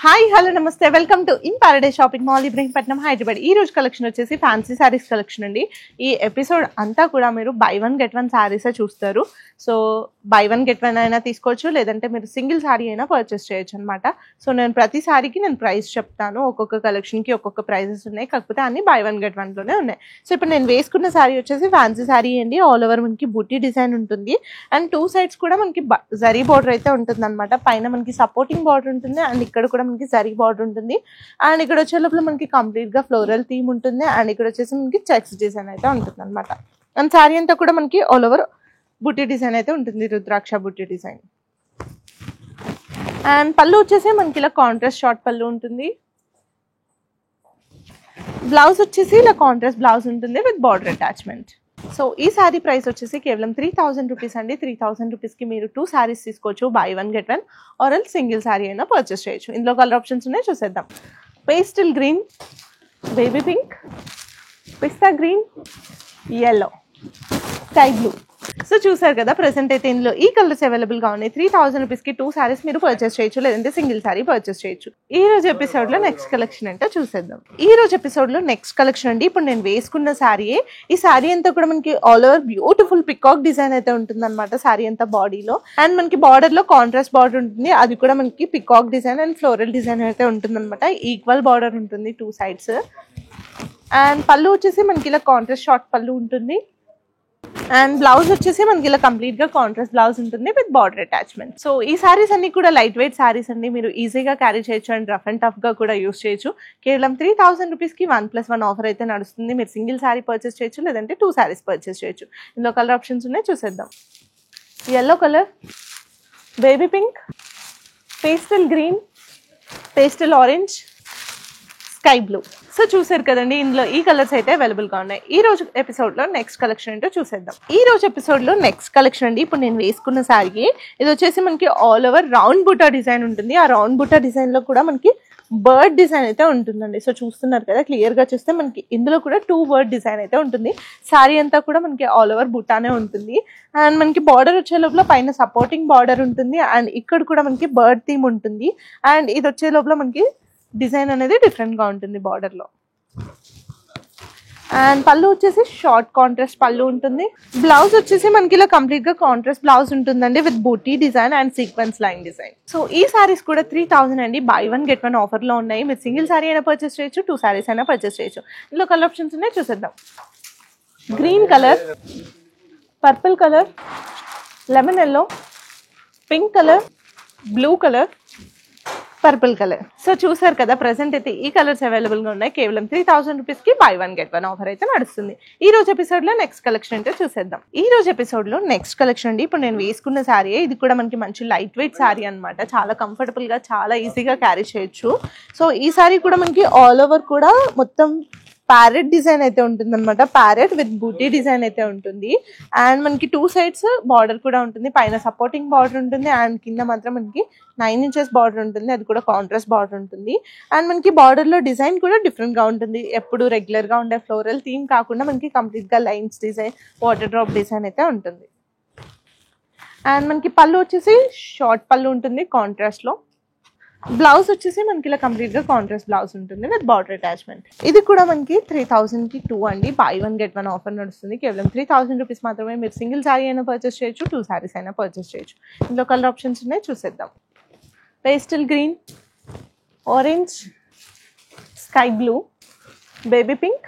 Hi hello నమస్తే welcome to in paradise shopping mall Ibrahimpatnam Hyderabad. ఈ రోజు కలెక్షన్ వచ్చేసి ఫ్యాన్సీ శారీస్ కలెక్షన్ అండి. ఈ ఎపిసోడ్ అంతా కూడా మీరు బై వన్ గెట్ వన్ శారీసే చూస్తారు. So by one get one అయినా తీసుకోవచ్చు, లేదంటే మీరు సింగిల్ శారీ అయినా పర్చేస్ చేయొచ్చు అనమాట. సో నేను ప్రతి శారీకి నేను ప్రైస్ చెప్తాను. ఒక్కొక్క కలెక్షన్కి ఒక్కొక్క ప్రైజెస్ ఉన్నాయి, కాకపోతే అన్ని బై వన్ గెట్ వన్లోనే ఉన్నాయి. సో ఇప్పుడు నేను వేసుకున్న శారీ వచ్చేసి ఫ్యాన్సీ శారీ అండి. ఆల్ ఓవర్ మనకి బుట్టి డిజైన్ ఉంటుంది అండ్ టూ సైడ్స్ కూడా మనకి జరీ బార్డర్ అయితే ఉంటుంది అనమాట. పైన మనకి సపోర్టింగ్ బార్డర్ ఉంటుంది అండ్ ఇక్కడ కూడా మనకి జరీ బార్డర్ ఉంటుంది అండ్ ఇక్కడ వచ్చే లోపల మనకి కంప్లీట్ గా ఫ్లోరల్ థీమ్ ఉంటుంది అండ్ ఇక్కడ వచ్చేసి మనకి చెక్స్ డిజైన్ అయితే ఉంటుంది అనమాట. అండ్ శారీ అంతా కూడా మనకి ఆల్ ఓవర్ బుట్టి డిజైన్ అయితే ఉంటుంది, రుద్రాక్ష బుట్టి డిజైన్. అండ్ పళ్ళు వచ్చేసి మనకి ఇలా కాంట్రాస్ట్ షార్ట్ పళ్ళు ఉంటుంది. బ్లౌజ్ వచ్చేసి ఇలా కాంట్రాస్ట్ బ్లౌజ్ ఉంటుంది విత్ బార్డర్ అటాచ్మెంట్. సో ఈ శారీ ప్రైస్ వచ్చేసి కేవలం 3000 రూపీస్ అండి. 3000 రూపీస్కి మీరు 2 శారీస్ తీసుకోవచ్చు, buy one get one or else single sari అయినా పర్చేస్ చేయొచ్చు. ఇందులో కలర్ ఆప్షన్స్ ఉన్నాయి, చూసేద్దాం. Pastel green, baby pink, pista green, yellow, sky blue. So చూసారు కదా, ప్రెసెంట్ అయితే ఇందులో ఈ కలర్స్ అవైలబుల్ గా ఉన్నాయి. 3000 రూపీస్కి 2 శారీస్ మీరు పర్చేస్ చేయొచ్చు, లేదంటే సింగిల్ శారీ పర్చేస్ చేయొచ్చు. ఈ రోజు ఎపిసోడ్ లో నెక్స్ట్ కలెక్షన్ అంటే చూసేద్దాం. ఈ రోజు ఎపిసోడ్ లో నెక్స్ట్ కలెక్షన్ అండి. ఇప్పుడు నేను వేసుకున్న శారీయే. ఈ శారీ అంతా కూడా మనకి all over beautiful peacock design అయితే ఉంటుంది అనమాట. శారీ అంతా బాడీలో అండ్ మనకి బార్డర్ లో కాంట్రాస్ట్ బార్డర్ ఉంటుంది, అది కూడా మనకి peacock design and floral design అయితే ఉంటుంది అనమాట. ఈక్వల్ బార్డర్ ఉంటుంది 2 సైడ్స్. అండ్ పళ్ళు వచ్చేసి మనకి ఇలా కాంట్రాస్ట్ షార్ట్ పళ్ళు ఉంటుంది అండ్ బ్లౌజ్ వచ్చేసి మనకి ఇలా కంప్లీట్ గా కాంట్రాస్ట్ బ్లౌజ్ ఉంటుంది విత్ బార్డర్ అటాచ్మెంట్. సో ఈ సారీస్ అన్ని కూడా లైట్ వెయిట్ సారీస్ అండి, మీరు ఈజీగా క్యారీ చేయొచ్చు అండ్ రఫ్ అండ్ టఫ్ గా కూడా యూస్ చేయొచ్చు. కేవలం 3000 రూపీస్కి 1+1 ఆఫర్ అయితే నడుస్తుంది. మీరు సింగిల్ శారీ పర్చేస్ చేయొచ్చు, లేదంటే 2 శారీస్ పర్చేస్ చేయొచ్చు. ఇందులో కలర్ ఆప్షన్స్ ఉన్నాయి, చూసేద్దాం. yellow colour, baby pink, pastel green, pastel orange, sky blue. So చూసారు కదండి, ఇందులో ఈ కలర్స్ అయితే అవైలబుల్ గా ఉన్నాయి. ఈ రోజు ఎపిసోడ్ లో నెక్స్ట్ కలెక్షన్ ఏంటో చూసేద్దాం. ఈ రోజు ఎపిసోడ్ లో నెక్స్ట్ కలెక్షన్ అండి. ఇప్పుడు నేను వేసుకున్న శారీ ఇది వచ్చేసి మనకి ఆల్ ఓవర్ రౌండ్ బుటా డిజైన్ ఉంటుంది. ఆ రౌండ్ బుటా డిజైన్ లో కూడా మనకి బర్డ్ డిజైన్ అయితే ఉంటుందండి. సో చూస్తున్నారు కదా, క్లియర్ గా చూస్తే మనకి ఇందులో కూడా 2 బర్డ్ డిజైన్ అయితే ఉంటుంది. శారీ అంతా కూడా మనకి ఆల్ ఓవర్ బుటానే ఉంటుంది అండ్ మనకి బార్డర్ వచ్చే లోపల పైన సపోర్టింగ్ బార్డర్ ఉంటుంది అండ్ ఇక్కడ కూడా మనకి బర్డ్ థీమ్ ఉంటుంది అండ్ ఇది వచ్చే లోపల మనకి డిజైన్ అనేది డిఫరెంట్ గా ఉంటుంది బార్డర్ లో. అండ్ పళ్ళు వచ్చేసి షార్ట్ కాంట్రాస్ట్ పళ్ళు ఉంటుంది. బ్లౌజ్ వచ్చేసి మనకి ఇలా కంప్లీట్ గా కాంట్రాస్ట్ బ్లౌజ్ ఉంటుందండి విత్ బూటీ design and sequence line design. So ఈ సారీస్ కూడా 3000 అండి, buy one get one offer లో ఉన్నాయి. మీరు సింగిల్ సారీ అయినా పర్చేస్ చేయొచ్చు, 2 సారీస్ అయినా పర్చేస్ చేయొచ్చు. ఇందులో కలర్ ఆప్షన్స్ ఉన్నాయి, చూసేద్దాం. Green colour, purple colour, lemon yellow, pink colour, blue colour, purple colour. So చూసారు కదా, ప్రెసెంట్ అయితే ఈ కలర్స్ అవైలబుల్ గా ఉన్నాయి. కేవలం 3000 రూపీస్కి by one get one offer అయితే నడుస్తుంది. ఈ రోజు ఎపిసోడ్ లో నెక్స్ట్ కలెక్షన్ అంటే చూసేద్దాం. ఈ రోజు ఎపిసోడ్ లో నెక్స్ట్ కలెక్షన్ అండి. ఇప్పుడు నేను వేసుకున్న శారీ ఇది కూడా మనకి మంచి లైట్ వెయిట్ శారీ అనమాట. చాలా కంఫర్టబుల్ గా చాలా ఈజీగా క్యారీ చేయొచ్చు. సో ఈ శారీ కూడా మనకి ఆల్ ఓవర్ కూడా మొత్తం ప్యారెట్ డిజైన్ అయితే ఉంటుంది అనమాట. ప్యారెట్ విత్ బూటీ డిజైన్ అయితే ఉంటుంది అండ్ మనకి 2 సైడ్స్ బార్డర్ కూడా ఉంటుంది. పైన సపోర్టింగ్ బార్డర్ ఉంటుంది అండ్ కింద మాత్రం మనకి 9 ఇంచెస్ బార్డర్ ఉంటుంది, అది కూడా కాంట్రాస్ట్ బార్డర్ ఉంటుంది. అండ్ మనకి బార్డర్ లో డిజైన్ కూడా డిఫరెంట్ గా ఉంటుంది. ఎప్పుడు రెగ్యులర్ గా ఉండే ఫ్లోరల్ థీమ్ కాకుండా మనకి కంప్లీట్ గా lines design, water drop design అయితే ఉంటుంది. అండ్ మనకి పళ్ళు వచ్చేసి షార్ట్ పళ్ళు ఉంటుంది కాంట్రాస్ట్ లో. బ్లౌజ్ వచ్చేసి మనకి ఇలా కంప్లీట్ గా కాంట్రాస్ట్ బ్లౌజ్ ఉంటుంది విత్ బార్డర్ అటాచ్మెంట్. ఇది కూడా మనకి 3000కి 2 అండి, buy one get one offer నడుస్తుంది. కేవలం 3000 రూపీస్ మాత్రమే. మీరు సింగిల్ శారీ అయినా పర్చేస్ చేయొచ్చు, 2 శారీస్ అయినా పర్చేస్ చేయొచ్చు. ఇందులో కలర్ ఆప్షన్స్ ఉన్నాయి, చూసేద్దాం. Pastel green, orange, sky blue, baby pink,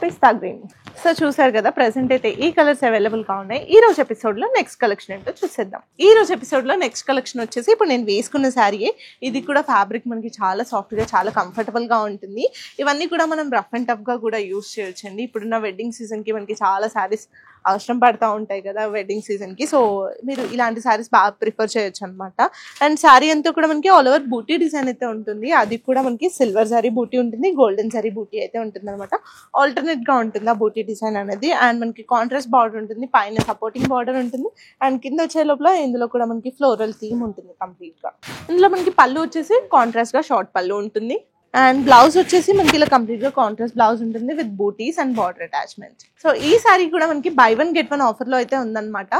pista green. So చూసారు కదా, ప్రెసెంట్ అయితే ఈ కలర్స్ అవైలబుల్ గా ఉన్నాయి. ఈ రోజు ఎపిసోడ్ లో నెక్స్ట్ కలెక్షన్ ఏంటో చూసేద్దాం. ఈ రోజు ఎపిసోడ్ లో నెక్స్ట్ కలెక్షన్ వచ్చేసి ఇప్పుడు నేను వేసుకున్న శారీ. ఇది కూడా ఫ్యాబ్రిక్ మనకి చాలా సాఫ్ట్ గా చాలా కంఫర్టబుల్ గా ఉంటుంది. ఇవన్నీ కూడా మనం రఫ్ అండ్ టఫ్ గా కూడా యూస్ చేయొచ్చండి. ఇప్పుడున్న వెడ్డింగ్ సీజన్ కి మనకి చాలా శారీస్ అవసరం పడతా ఉంటాయి కదా వెడ్డింగ్ సీజన్ కి. సో మీరు ఇలాంటి శారీస్ బాగా ప్రిఫర్ చేయొచ్చు అనమాట. అండ్ శారీ అంతా కూడా మనకి ఆల్ ఓవర్ బూటీ డిజైన్ అయితే ఉంటుంది. అది కూడా మనకి సిల్వర్ జరీ బూటీ ఉంటుంది, గోల్డెన్ జరీ బూటీ అయితే ఉంటుంది అనమాట. ఆల్టర్నేట్ గా ఉంటుంది ఆ బూటీ డిజైన్ అనేది. అండ్ మనకి కాంట్రాస్ట్ బార్డర్ ఉంటుంది, పైన సపోర్టింగ్ బార్డర్ ఉంటుంది అండ్ కింద వచ్చే లోపల ఇందులో కూడా మనకి ఫ్లోరల్ థీమ్ ఉంటుంది కంప్లీట్ గా. ఇందులో మనకి పళ్ళు వచ్చేసి కాంట్రాస్ట్ గా షార్ట్ పళ్ళు ఉంటుంది అండ్ బ్లౌజ్ వచ్చేసి మనకి ఇలా కంప్లీట్ గా కాంట్రాస్ట్ బ్లౌజ్ ఉంటుంది విత్ బూటీస్ అండ్ బార్డర్ అటాచ్మెంట్. సో ఈ సారీ కూడా మనకి buy one get one offer లో అయితే ఉందన్నమాట.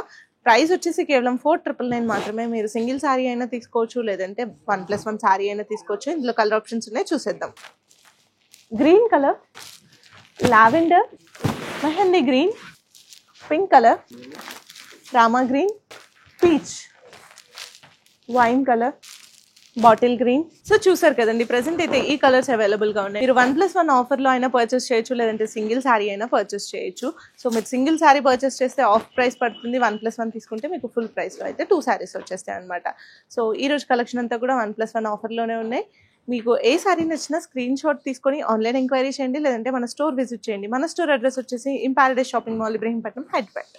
ప్రైస్ వచ్చేసి కేవలం 4,999 మాత్రమే. మీరు సింగిల్ శారీ అయినా తీసుకోవచ్చు, లేదంటే 1+1 శారీ అయినా తీసుకోవచ్చు. ఇందులో కలర్ ఆప్షన్స్ ఉన్నాయి, చూసేద్దాం. Green colour, lavender, mehndi green, pink colour, Rama green, peach, wine colour, bottle green. So చూసారు కదండి, ప్రెసెంట్ అయితే ఈ కలర్స్ అవైలబుల్ గా ఉన్నాయి. మీరు 1+1 ఆఫర్ లో అయినా పర్చేస్ చేయొచ్చు, లేదంటే సింగిల్ శారీ అయినా పర్చేస్ చేయొచ్చు. సో మీరు సింగిల్ శారీ పర్చేస్ చేస్తే ఆఫ్ ప్రైస్ పడుతుంది, 1+1 తీసుకుంటే మీకు ఫుల్ ప్రైస్ లో అయితే 2 శారీస్ వచ్చేస్తాయి అనమాట. సో ఈ రోజు కలెక్షన్ అంతా కూడా 1+1 ఆఫర్ లోనే ఉన్నాయి. మీకు ఏ శారీ నచ్చినా స్క్రీన్ షాట్ తీసుకొని ఆన్లైన్ ఎంక్వైరీ చేయండి, లేదంటే మన స్టోర్ విజిట్ చేయండి. మన స్టోర్ అడ్రస్ వచ్చేసి ఇంపారడైస్ షాపింగ్ మాల్, ఇబ్రహీంపట్నం, హైదరాబాద్.